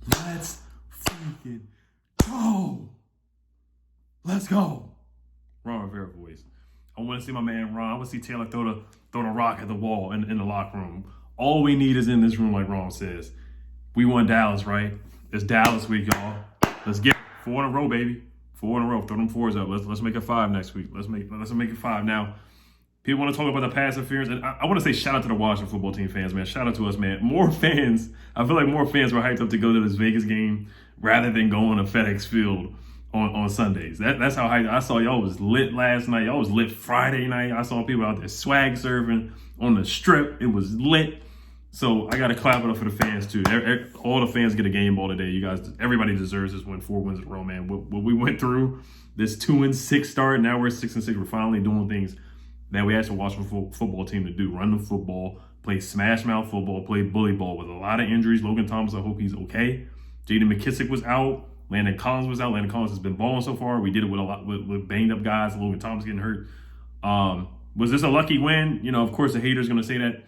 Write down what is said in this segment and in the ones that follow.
Let's freaking go. Let's go. Ron Rivera voice. I want to see my man Ron. I want to see Taylor throw the rock at the wall in the locker room. All we need is in this room, like Ron says. We won Dallas, right? It's Dallas week, y'all. Let's get 4 in a row, baby. 4 in a row. Throw them 4s up. Let's make it 5 next week. Let's make it 5 now. People want to talk about the pass interference, and I want to say shout out to the Washington football team fans, man. Shout out to us, man. More fans. I feel like more fans were hyped up to go to this Vegas game rather than going to FedEx Field on Sundays. That's how hyped. I saw y'all was lit last night. Y'all was lit Friday night. I saw people out there swag surfing on the strip. It was lit. So I got to clap it up for the fans too. All the fans get a game ball today. You guys, everybody deserves this win. 4 wins in a row, man. What we went through, this 2-6 start. Now we're 6-6. We're finally doing things that we asked the Washington football team to do. Run the football, play smash mouth football, play bully ball. With a lot of injuries, Logan Thomas, I hope he's okay. J.D. McKissick was out. Landon Collins was out. Landon Collins has been balling so far. We did it with a lot with banged up guys. Logan Thomas getting hurt. Was this a lucky win? You know, of course, the haters going to say that.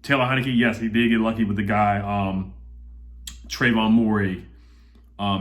Taylor Heineke, yes, he did get lucky with the guy, Trayvon Morey,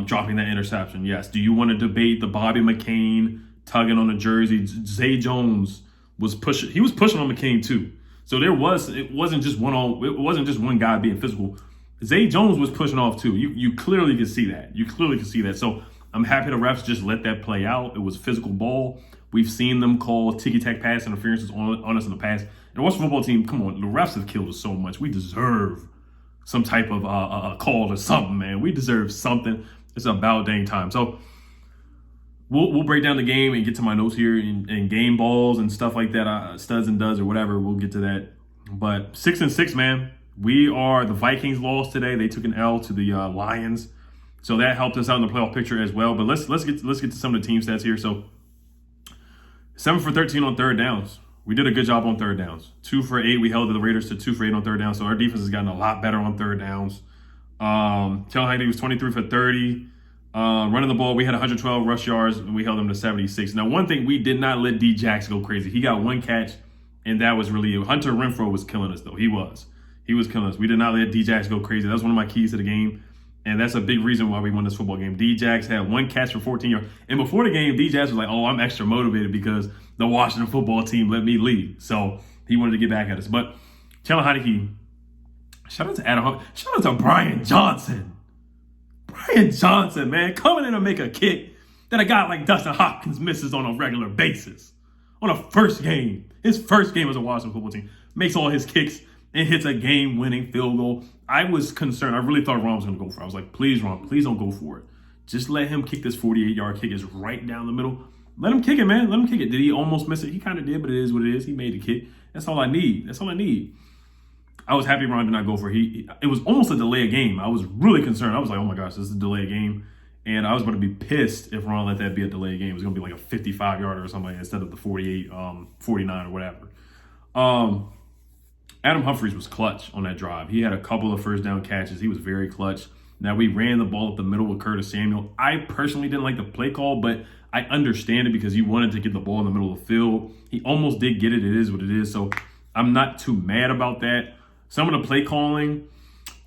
dropping that interception. Yes. Do you want to debate the Bobby McCain tugging on the jersey? Zay Jones was pushing. He was pushing on McCain too. So it wasn't just one guy being physical. Zay Jones was pushing off too. You clearly could see that. So I'm happy the refs just let that play out. It was physical ball. We've seen them call ticky-tack pass interferences on us in the past. And the Washington football team, come on, the refs have killed us so much. We deserve some type of call or something, man. We deserve something. It's about dang time. So we'll break down the game and get to my notes here and game balls and stuff like that, studs and duds or whatever. We'll get to that. But 6-6, man. The Vikings lost today. They took an L to the Lions. So that helped us out in the playoff picture as well. But let's get to some of the team stats here. So 7 for 13 on third downs. We did a good job on third downs. 2 for 8. We held the Raiders to 2 for 8 on third downs. So our defense has gotten a lot better on third downs. Taylor Heineke was 23 for 30. Running the ball, we had 112 rush yards, and we held them to 76. Now, one thing, we did not let D-Jax go crazy. He got 1 catch, and that was really it. Hunter Renfrow was killing us, though. He was killing us. We did not let D-Jax go crazy. That was one of my keys to the game, and that's a big reason why we won this football game. D-Jax had 1 catch for 14 yards. And before the game, D-Jax was like, oh, I'm extra motivated because the Washington football team let me lead. So he wanted to get back at us. But Taylor Heineke, shout out to Adam Hunt. Shout out to Brian Johnson. Brian Johnson, man, coming in to make a kick that a guy like Dustin Hopkins misses on a regular basis. On a first game. His first game as a Washington football team. Makes all his kicks and hits a game-winning field goal. I was concerned. I really thought Ron was going to go for it. I was like, please, Ron, please don't go for it. Just let him kick this 48-yard kick. It's right down the middle. Let him kick it, man. Let him kick it. Did he almost miss it? He kind of did, but it is what it is. He made the kick. That's all I need. I was happy Ron did not go for it. It was almost a delay of game. I was really concerned. I was like, oh my gosh, this is a delay of game. And I was going to be pissed if Ron let that be a delay of game. It was going to be like a 55-yarder or something instead of the 48, 49 or whatever. Adam Humphries was clutch on that drive. He had a couple of first down catches. He was very clutch. Now, we ran the ball up the middle with Curtis Samuel. I personally didn't like the play call, but I understand it because he wanted to get the ball in the middle of the field. He almost did get it. It is what it is. So I'm not too mad about that. Some of the play calling,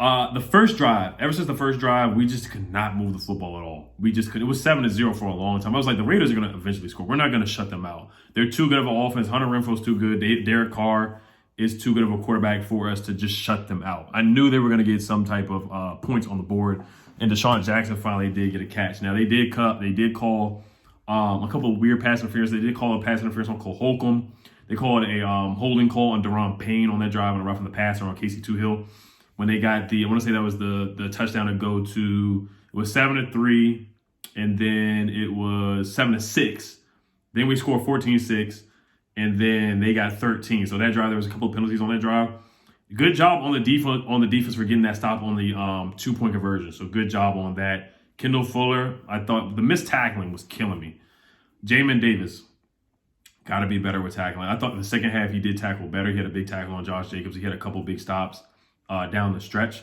the first drive, ever since the first drive, we just could not move the football at all. We just couldn't. It was 7-0 for a long time. I was like, the Raiders are going to eventually score. We're not going to shut them out. They're too good of an offense. Hunter Renfrow's too good. Derek Carr is too good of a quarterback for us to just shut them out. I knew they were going to get some type of points on the board, and Deshaun Jackson finally did get a catch. Now, they did call a couple of weird pass interference. They did call a pass interference on Cole Holcomb. They called a holding call on Deron Payne on that drive and a roughing the passer on Casey Toohill. When they got I want to say that was the touchdown to go to, it was 7-3, and then it was 7-6. Then we scored 14-6, and then they got 13. So that drive, there was a couple of penalties on that drive. Good job on the defense for getting that stop on the 2-point conversion. So good job on that. Kendall Fuller, I thought the missed tackling was killing me. Jamin Davis, got to be better with tackling. I thought in the second half he did tackle better. He had a big tackle on Josh Jacobs. He had a couple big stops down the stretch.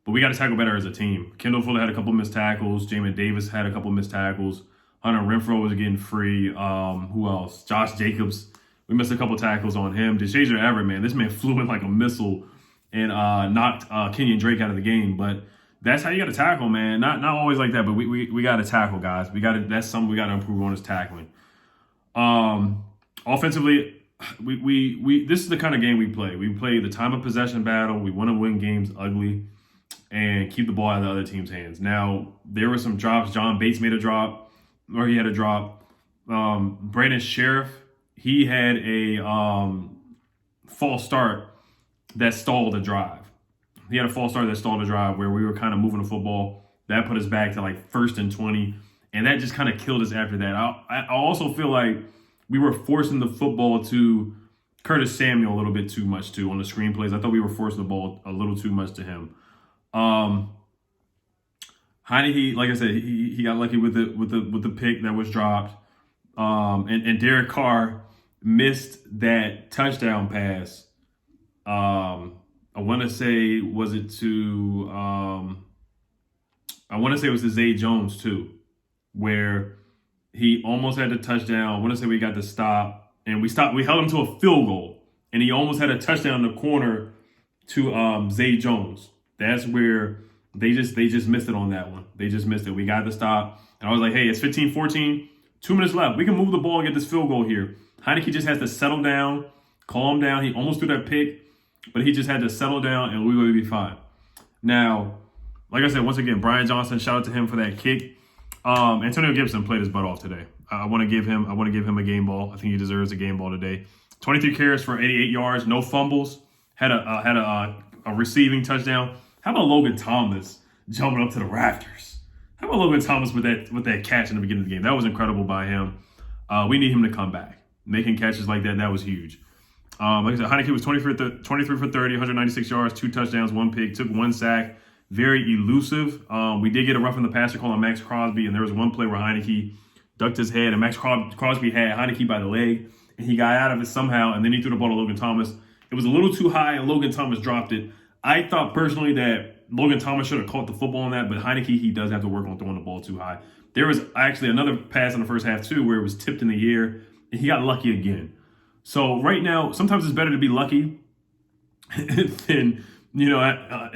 But we got to tackle better as a team. Kendall Fuller had a couple missed tackles. Jamin Davis had a couple missed tackles. Hunter Renfrow was getting free. Who else? Josh Jacobs. We missed a couple tackles on him. DeShazier Everett, man, this man flew in like a missile and knocked Kenyon Drake out of the game. But That's how you got to tackle, man. Not always like that, but we got to tackle, guys. That's something we got to improve on is tackling. Offensively, we this is the kind of game we play. We play the time of possession battle. We want to win games ugly and keep the ball out of the other team's hands. Now, there were some drops. John Bates made a drop, or he had a drop. Brandon Sheriff, he had a false start that stalled the drive. He had a false start that stalled the drive where we were kind of moving the football. That put us back to like 1st and 20. And that just kind of killed us after that. I also feel like we were forcing the football to Curtis Samuel a little bit too much too on the screenplays. I thought we were forcing the ball a little too much to him. Heineke, like I said, he got lucky with the pick that was dropped. And Derek Carr missed that touchdown pass. I want to say it was to Zay Jones too, where he almost had the touchdown. I want to say we got the stop, and we held him to a field goal, and he almost had a touchdown in the corner to Zay Jones. That's where they just missed it on that one. They just missed it. We got the stop, and I was like, hey, it's 15-14, 2 minutes left. We can move the ball and get this field goal here. Heineke just has to settle down, calm down. He almost threw that pick, but he just had to settle down, and we would be fine. Now, like I said, once again, Brian Johnson, shout out to him for that kick. Antonio Gibson played his butt off today. I want to give him a game ball. I think he deserves a game ball today. 23 carries for 88 yards, no fumbles. Had a receiving touchdown. How about Logan Thomas jumping up to the rafters? How about Logan Thomas with that catch in the beginning of the game? That was incredible by him. We need him to come back. Making catches like that was huge. Like I said, Heineke was 23 for 30, 196 yards, 2 touchdowns, 1 pick, took 1 sack. Very elusive. We did get a rough in the passer call on Max Crosby, and there was one play where Heineke ducked his head, and Max Crosby had Heineke by the leg, and he got out of it somehow, and then he threw the ball to Logan Thomas. It was a little too high, and Logan Thomas dropped it. I thought personally that Logan Thomas should have caught the football on that, but Heineke, he does have to work on throwing the ball too high. There was actually another pass in the first half, too, where it was tipped in the air, and he got lucky again. So right now, sometimes it's better to be lucky than,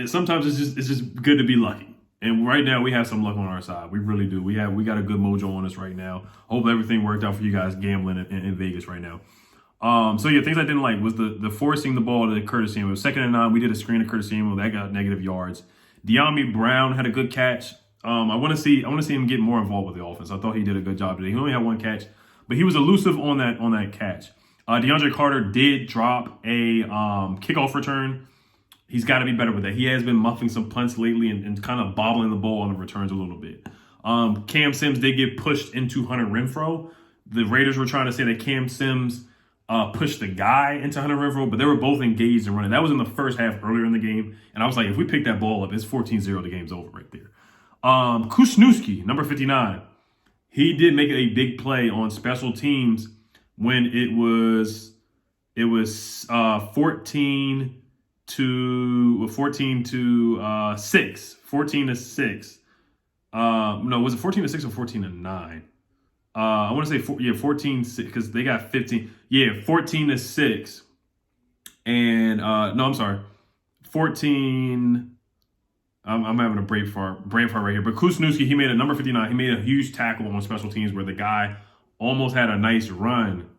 sometimes it's just good to be lucky. And right now we have some luck on our side. We really do. We got a good mojo on us right now. Hope everything worked out for you guys gambling in Vegas right now. Things I didn't like was the forcing the ball to Curtis Samuel. 2nd and 9, we did a screen to Curtis Samuel that got negative yards. De'Ami Brown had a good catch. I want to see him get more involved with the offense. I thought he did a good job today. He only had 1 catch, but he was elusive on that catch. DeAndre Carter did drop a kickoff return. He's got to be better with that. He has been muffing some punts lately and kind of bobbling the ball on the returns a little bit. Cam Sims did get pushed into Hunter Renfrow. The Raiders were trying to say that Cam Sims pushed the guy into Hunter Renfrow, but they were both engaged and running. That was in the first half earlier in the game. And I was like, if we pick that ball up, it's 14-0. The game's over right there. Kusnewski, number 59. He did make a big play on special teams when it was 14 to 6. 14 to 6. No, was it 14 to 6 or 14 to 9? I want to say 14 because they got 15. Yeah, 14 to 6. And no, I'm sorry. 14. I'm having a brain fart right here. But Kusnewski, he made a number 59. He made a huge tackle on special teams where the guy almost had a nice run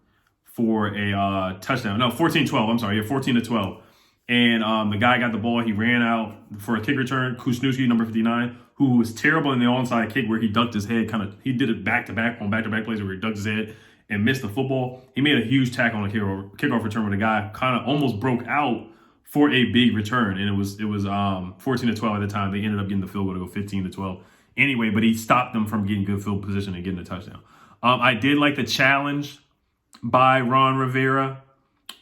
for a touchdown. No, 14-12. I'm sorry. Yeah, 14-12. And the guy got the ball. He ran out for a kick return. Kusnewski, number 59, who was terrible in the onside kick where he ducked his head. He did it back-to-back plays where he ducked his head and missed the football. He made a huge tackle on a kickoff return where the guy kind of almost broke out for a big return. And it was 14-12 at the time. They ended up getting the field goal to go 15-12 anyway, but he stopped them from getting good field position and getting a touchdown. I did like the challenge by Ron Rivera.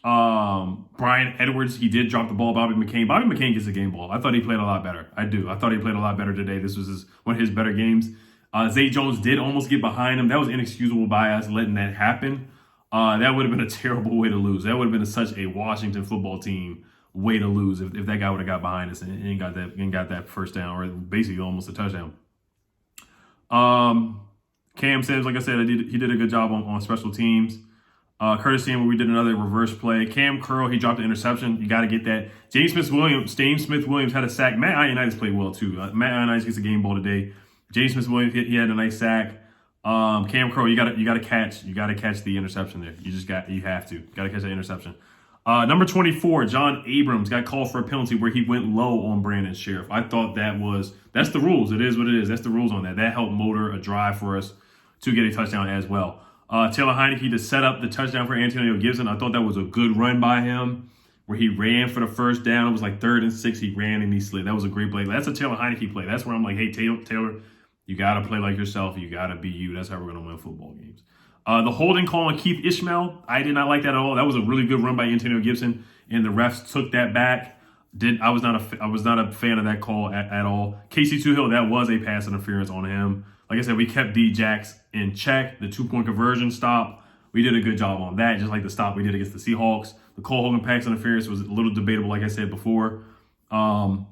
Brian Edwards, he did drop the ball. Bobby McCain gets a game ball. I thought he played a lot better. I thought he played a lot better today. This was one of his better games. Zay Jones did almost get behind him. That was inexcusable by us letting that happen. That would have been a terrible way to lose. That would have been such a Washington football team way to lose if that guy would have got behind us and got that first down, or basically almost a touchdown. Cam Sims, like I said, he did a good job on special teams. Curtis Samuel, we did another reverse play. Cam Curl, he dropped the interception. You got to get that. James Smith-Williams had a sack. Matt Ioannidis played well, too. Matt Ioannidis gets a game ball today. James Smith-Williams, he had a nice sack. Cam Curl, you got to catch the interception there. You have to catch that interception. Number 24, John Abrams got called for a penalty where he went low on Brandon Sheriff. I thought that's the rules. It is what it is. That's the rules on that. That helped motor a drive for us to get a touchdown as well. Taylor Heineke to set up the touchdown for Antonio Gibson. I thought that was a good run by him where he ran for the first down. It was like 3rd and 6. He ran and he slid. That was a great play. That's a Taylor Heineke play. That's where I'm like, hey, Taylor, you got to play like yourself. You got to be you. That's how we're going to win football games. The holding call on Keith Ishmael, I did not like that at all. That was a really good run by Antonio Gibson, and the refs took that back. I was not a fan of that call at all. Casey Toohill, that was a pass interference on him. Like I said, we kept D-Jax in check. The 2-point conversion stop, we did a good job on that, just like the stop we did against the Seahawks. The Cole Hogan pass interference was a little debatable, like I said before. Taylor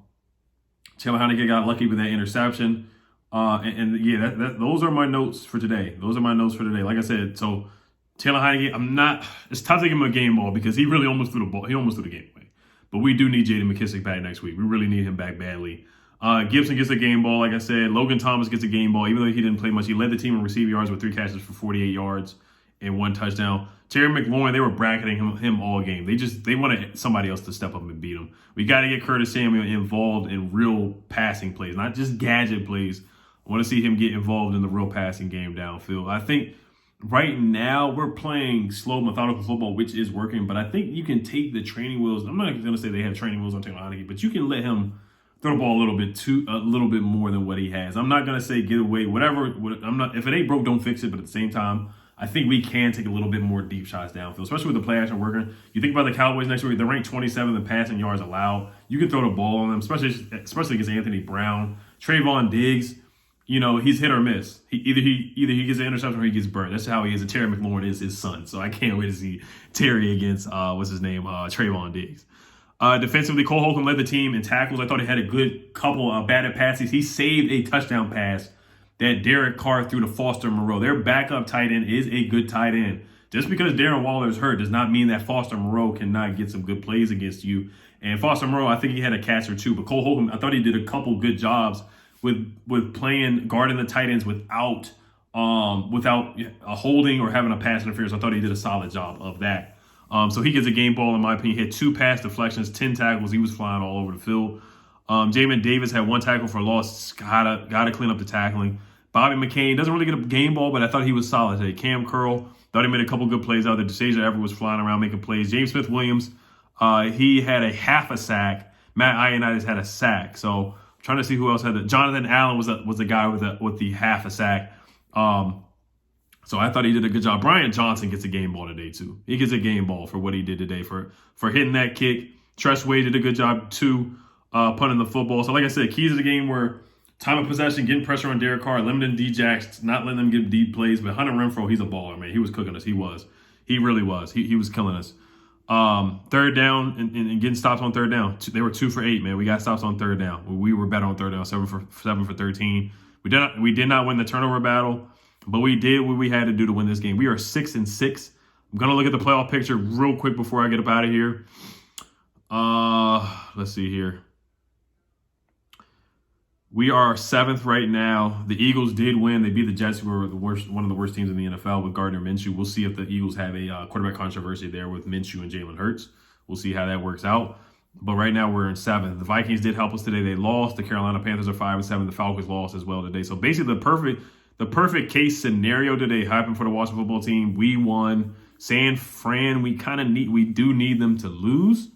Heineke got lucky with that interception. Those are my notes for today. Like I said, so Taylor Heineke, it's tough to give him a game ball because he really almost threw the ball. He almost threw the game away. But we do need Jaden McKissick back next week. We really need him back badly. Gibson gets a game ball, like I said. Logan Thomas gets a game ball, even though he didn't play much. He led the team in receiving yards with 3 catches for 48 yards and 1 touchdown. Terry McLaurin, they were bracketing him all game. They wanted somebody else to step up and beat him. We got to get Curtis Samuel involved in real passing plays, not just gadget plays. I want to see him get involved in the real passing game downfield. I think right now we're playing slow, methodical football, which is working, but I think you can take the training wheels. I'm not going to say they have training wheels on Taylor Heineke, but you can let him throw the ball a little bit more than what he has. I'm not going to say get away, whatever. If it ain't broke, don't fix it. But at the same time, I think we can take a little bit more deep shots downfield, especially with the play action working. You think about the Cowboys next week, they're ranked 27th in passing yards allowed. You can throw the ball on them, especially against Anthony Brown. Trayvon Diggs, he's hit or miss. Either he gets an interception or he gets burnt. That's how he is. And Terry McLaurin is his son. So I can't wait to see Terry against, Trayvon Diggs. Defensively, Cole Holcomb led the team in tackles. I thought he had a good couple of batted passes. He saved a touchdown pass that Derek Carr threw to Foster Moreau. Their backup tight end is a good tight end. Just because Darren Waller is hurt does not mean that Foster Moreau cannot get some good plays against you. And Foster Moreau, I think he had a catch or two. But Cole Holcomb, I thought he did a couple good jobs with guarding the tight ends without a holding or having a pass interference. I thought he did a solid job of that. So he gets a game ball, in my opinion. He had 2 pass deflections, 10 tackles. He was flying all over the field. Jamin Davis had 1 tackle for loss. Gotta clean up the tackling. Bobby McCain doesn't really get a game ball, but I thought he was solid today. Cam Curl, thought he made a couple good plays out there. DeSasia Everett was flying around making plays. James Smith-Williams, he had a half a sack. Matt Ioannidis had a sack. So I'm trying to see who else had that. Jonathan Allen was the guy with the half a sack. So I thought he did a good job. Brian Johnson gets a game ball today, too. He gets a game ball for what he did today for hitting that kick. Tress Wade did a good job, too, punting the football. So like I said, keys of the game were time of possession, getting pressure on Derek Carr, limiting D-Jax, not letting them get deep plays. But Hunter Renfrow, he's a baller, man. He was cooking us. He was. He really was. He was killing us. Third down and getting stops on third down. They were 2 for 8, man. We got stops on third down. We were better on third down, 7 for 13. We did not win the turnover battle, but we did what we had to do to win this game. We are 6-6. I'm gonna look at the playoff picture real quick before I get up out of here. Let's see here. We are 7th right now. The Eagles did win. They beat the Jets, who were one of the worst teams in the NFL with Gardner Minshew. We'll see if the Eagles have a quarterback controversy there with Minshew and Jalen Hurts. We'll see how that works out. But right now we're in 7th. The Vikings did help us today. They lost. The Carolina Panthers are 5-7. The Falcons lost as well today. So basically the perfect case scenario today happened for the Washington football team. We won. San Fran, we do need them to lose.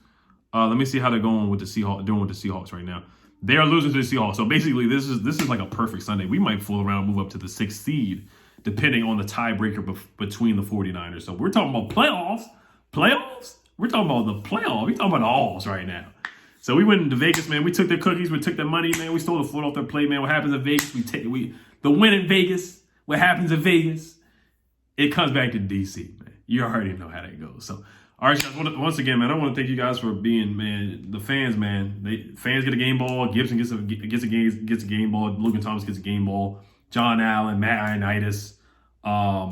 Let me see how they're doing with the Seahawks right now. They are losing to the Seahawks. So basically, this is like a perfect Sunday. We might fool around and move up to the 6th seed, depending on the tiebreaker between the 49ers. So we're talking about playoffs. Playoffs? We're talking about the playoff. We're talking about the alls right now. So we went into Vegas, man. We took their cookies. We took their money, man. We stole the foot off their plate, man. What happens in Vegas? The win in Vegas. What happens in Vegas? It comes back to D.C., man. You already know how that goes. So, all right, guys, once again, man, I want to thank you guys for being, man, the fans, man. Fans get a game ball. Gibson gets a game ball. Logan Thomas gets a game ball. John Allen, Matt Ioannidis. I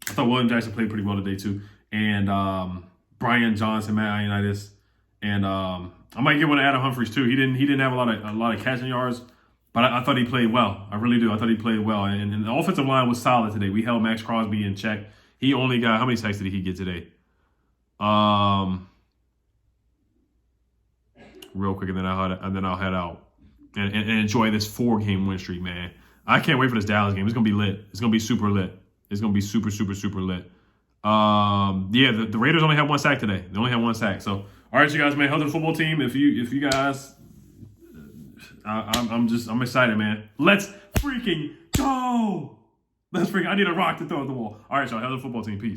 thought William Jackson played pretty well today, too. and Brian Johnson, Matt Ioannidis, and I might give one to Adam Humphries too. He didn't have a lot of catching yards, but I thought he played well. I really do. I thought he played well, and the offensive line was solid today. We held Max Crosby in check. He only got, how many sacks did he get today? Real quick, and then I'll head out and enjoy this 4-game win streak, man. I can't wait for this Dallas game. It's gonna be lit. It's gonna be super lit. It's gonna be super, super, super lit. Yeah, the Raiders only have 1 sack today. They only have 1 sack. So, all right, you guys, man. How's the football team? If you guys, I'm excited, man. Let's freaking go. I need a rock to throw at the wall. All right, y'all. How's the football team? Peace.